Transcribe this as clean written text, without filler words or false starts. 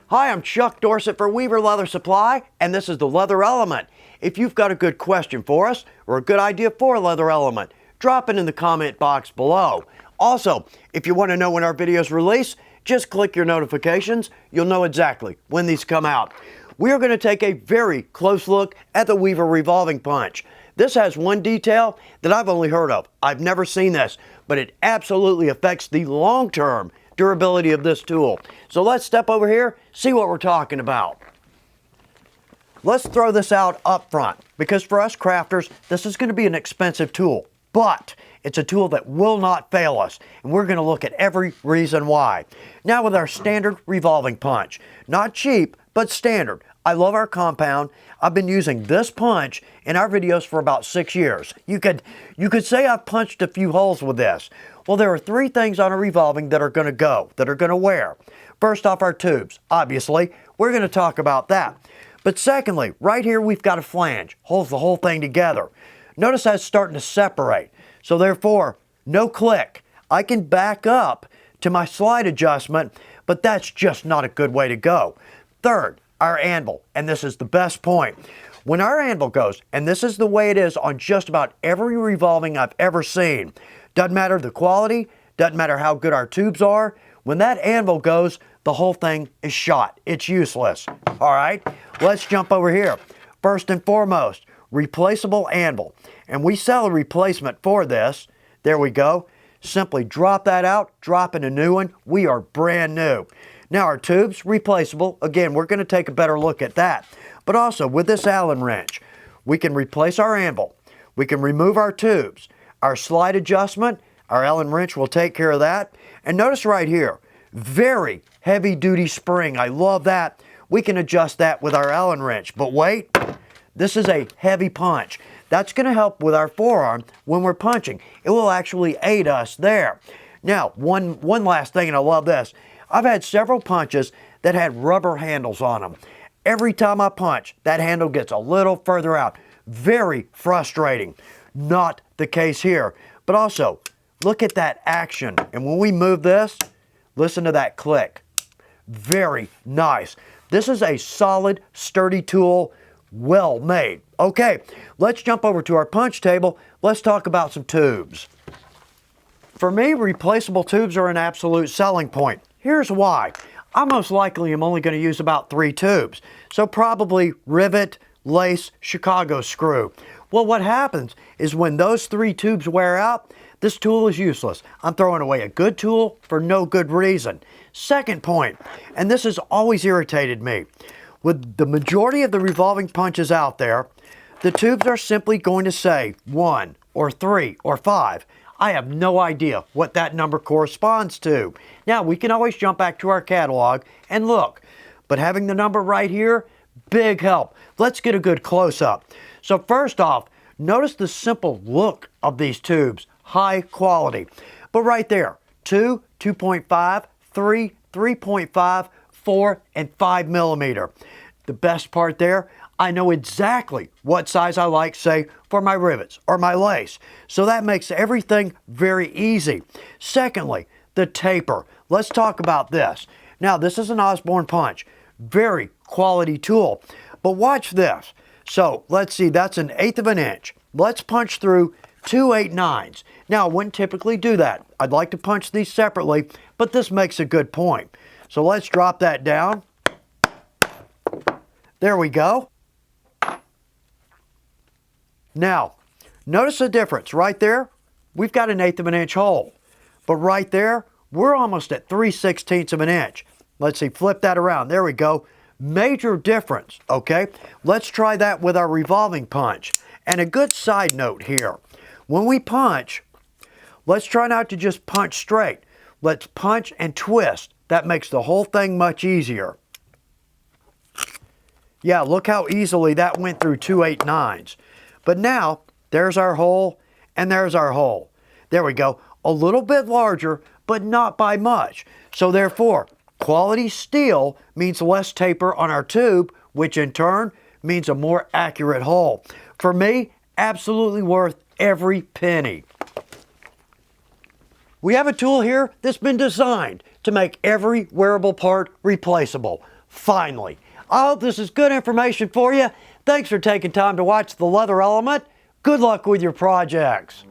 Hi, I'm Chuck Dorsett for Weaver Leather Supply, and this is the Leather Element. If you've got a good question for us or a good idea for a leather element, drop it in the comment box below. Also, if you want to know when our videos release, just click your notifications. You'll know exactly when these come out. We are going to take a very close look at the Weaver Revolving Punch. This has one detail that I've only heard of. I've never seen this, but it absolutely affects the long-term durability of this tool. So let's step over here, see what we're talking about. Let's throw this out up front, because for us crafters, this is going to be an expensive tool, but it's a tool that will not fail us, and we're going to look at every reason why. Now with our standard revolving punch, not cheap, but standard. I love our compound. I've been using this punch in our videos for about 6 years. You could say I've punched a few holes with this. Well, there are three things on a revolving that are going to go, that are going to wear. First off, our tubes. Obviously, we're going to talk about that. But secondly, right here we've got a flange, holds the whole thing together. Notice how it's starting to separate. So therefore, no click. I can back up to my slide adjustment, but that's just not a good way to go. Third, our anvil, and this is the best point. When our anvil goes, and this is the way it is on just about every revolving I've ever seen, doesn't matter the quality, doesn't matter how good our tubes are, when that anvil goes, the whole thing is shot. It's useless. All right, let's jump over here. First and foremost, replaceable anvil. And we sell a replacement for this. There we go. Simply drop that out, drop in a new one. We are brand new. Now our tubes, replaceable. Again, we're going to take a better look at that. But also with this Allen wrench, we can replace our anvil. We can remove our tubes. Our slide adjustment, our Allen wrench will take care of that. And notice right here, very heavy duty spring. I love that. We can adjust that with our Allen wrench. But wait, this is a heavy punch. That's going to help with our forearm when we're punching. It will actually aid us there. Now, one last thing, and I love this. I've had several punches that had rubber handles on them. Every time I punch, that handle gets a little further out. Very frustrating. Not the case here. But also, look at that action. And when we move this, listen to that click. Very nice. This is a solid, sturdy tool, well made. Okay, let's jump over to our punch table. Let's talk about some tubes. For me, replaceable tubes are an absolute selling point. Here's why. I most likely am only going to use about 3 tubes. So probably rivet, lace, Chicago screw. Well, what happens is when those 3 tubes wear out, this tool is useless. I'm throwing away a good tool for no good reason. Second point, and this has always irritated me. With the majority of the revolving punches out there, the tubes are simply going to say 1 or 3 or 5. I have no idea what that number corresponds to. Now, we can always jump back to our catalog and look, but having the number right here, big help. Let's get a good close-up. So first off, notice the simple look of these tubes, high quality. But right there, 2, 2.5, 3, 3.5, 4, and 5 millimeter. The best part there, I know exactly what size I like, say, for my rivets or my lace. So that makes everything very easy. Secondly, the taper. Let's talk about this. Now, this is an Osborne punch. Very quality tool. But watch this. So, let's see, that's 1/8 of an inch. Let's punch through 2 8/9. Now, I wouldn't typically do that. I'd like to punch these separately, but this makes a good point. So let's drop that down. There we go. Now, notice the difference right there. We've got 1/8 of an inch hole, but right there, we're almost at 3/16 of an inch. Let's see, flip that around. There we go. Major difference, okay? Let's try that with our revolving punch. And a good side note here, when we punch, let's try not to just punch straight. Let's punch and twist. That makes the whole thing much easier. Yeah, look how easily that went through 2 8/9. But now, there's our hole, and there's our hole. There we go. A little bit larger, but not by much. So therefore, quality steel means less taper on our tube, which in turn means a more accurate hole. For me, absolutely worth every penny. We have a tool here that's been designed to make every wearable part replaceable. finally. I hope this is good information for you. Thanks for taking time to watch the Leather Element. Good luck with your projects.